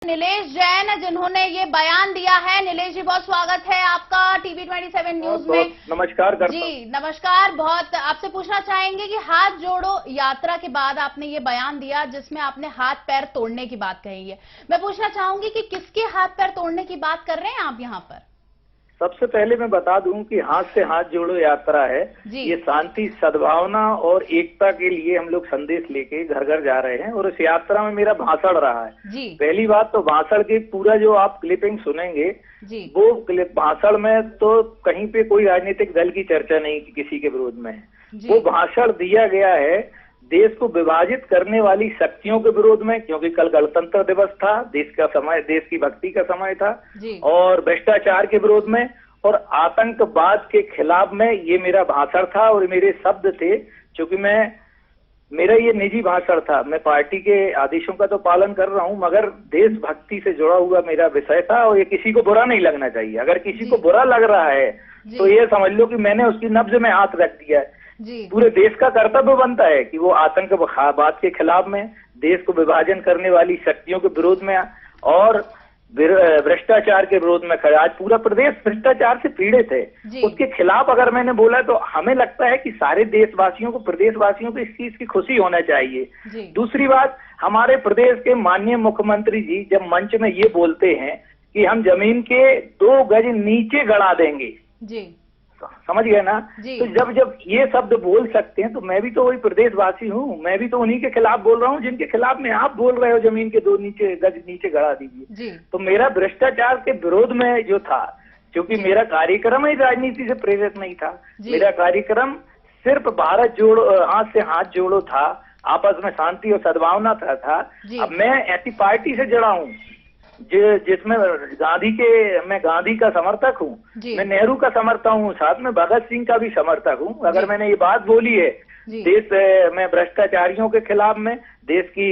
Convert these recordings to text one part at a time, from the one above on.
नीलेश जैन जिन्होंने ये बयान दिया है। नीलेश जी, बहुत स्वागत है आपका टीवी 27 न्यूज में। नमस्कार जी नमस्कार। बहुत आपसे पूछना चाहेंगे कि हाथ जोड़ो यात्रा के बाद आपने ये बयान दिया जिसमें आपने हाथ पैर तोड़ने की बात कही है। मैं पूछना चाहूंगी कि किसके हाथ पैर तोड़ने की बात कर रहे हैं आप यहाँ पर? सबसे पहले मैं बता दूं कि हाथ से हाथ जोड़ो यात्रा है। ये शांति, सद्भावना और एकता के लिए हम लोग संदेश लेके घर घर जा रहे हैं और इस यात्रा में मेरा भाषण रहा है। पहली बात तो भाषण की पूरा जो आप क्लिपिंग सुनेंगे वो क्लिप भाषण में तो कहीं पे कोई राजनीतिक दल की चर्चा नहीं की किसी के विरोध में है। वो भाषण दिया गया है देश को विभाजित करने वाली शक्तियों के विरोध में, क्योंकि कल गणतंत्र दिवस था, देश का समय, देश की भक्ति का समय था, और भ्रष्टाचार के विरोध में और आतंकवाद के खिलाफ में ये मेरा भाषण था और मेरे शब्द थे। क्योंकि मेरा ये निजी भाषण था, मैं पार्टी के आदेशों का तो पालन कर रहा हूं, मगर देशभक्ति से जुड़ा हुआ मेरा विषय था और ये किसी को बुरा नहीं लगना चाहिए। अगर किसी को बुरा लग रहा है तो ये समझ लो कि मैंने उसकी नब्ज में हाथ रख दिया है। पूरे देश का कर्तव्य बनता है कि वो आतंकवाद के खिलाफ में, देश को विभाजन करने वाली शक्तियों के विरोध में और भ्रष्टाचार के विरोध में खड़ा। आज पूरा प्रदेश भ्रष्टाचार से पीड़ित है, उसके खिलाफ अगर मैंने बोला तो हमें लगता है कि सारे देशवासियों को, प्रदेशवासियों को इस चीज की खुशी होना चाहिए। दूसरी बात, हमारे प्रदेश के माननीय मुख्यमंत्री जी जब मंच में ये बोलते हैं कि हम जमीन के 2 गज नीचे गड़ा देंगे, समझ गए ना? तो जब ये शब्द बोल सकते हैं तो मैं भी तो वही प्रदेशवासी हूँ, मैं भी तो उन्हीं के खिलाफ बोल रहा हूँ जिनके खिलाफ में आप बोल रहे हो जमीन के 2 गज नीचे गड़ा दीजिए। तो मेरा भ्रष्टाचार के विरोध में जो था, क्योंकि मेरा कार्यक्रम ही राजनीति से प्रेरित नहीं था, मेरा कार्यक्रम सिर्फ भारत जोड़ो, हाथ से हाथ जोड़ो था, आपस में शांति और सद्भावना था। अब मैं ऐसी पार्टी से जुड़ा हूँ जिसमें मैं गांधी का समर्थक हूँ, मैं नेहरू का समर्थक हूँ, साथ में भगत सिंह का भी समर्थक हूँ। अगर मैंने ये बात बोली है देश में भ्रष्टाचारियों के खिलाफ में, देश की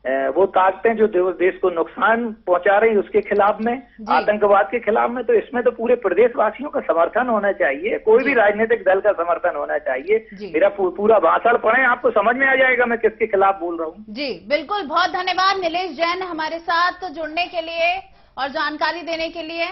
वो ताकतें जो देश को नुकसान पहुंचा रही उसके खिलाफ में, आतंकवाद के खिलाफ में, तो इसमें तो पूरे प्रदेशवासियों का समर्थन होना चाहिए, कोई भी राजनीतिक दल का समर्थन होना चाहिए। मेरा पूरा भाषण पढ़ें, आपको समझ में आ जाएगा मैं किसके खिलाफ बोल रहा हूँ। जी बिल्कुल, बहुत धन्यवाद नीलेश जैन हमारे साथ जुड़ने के लिए और जानकारी देने के लिए।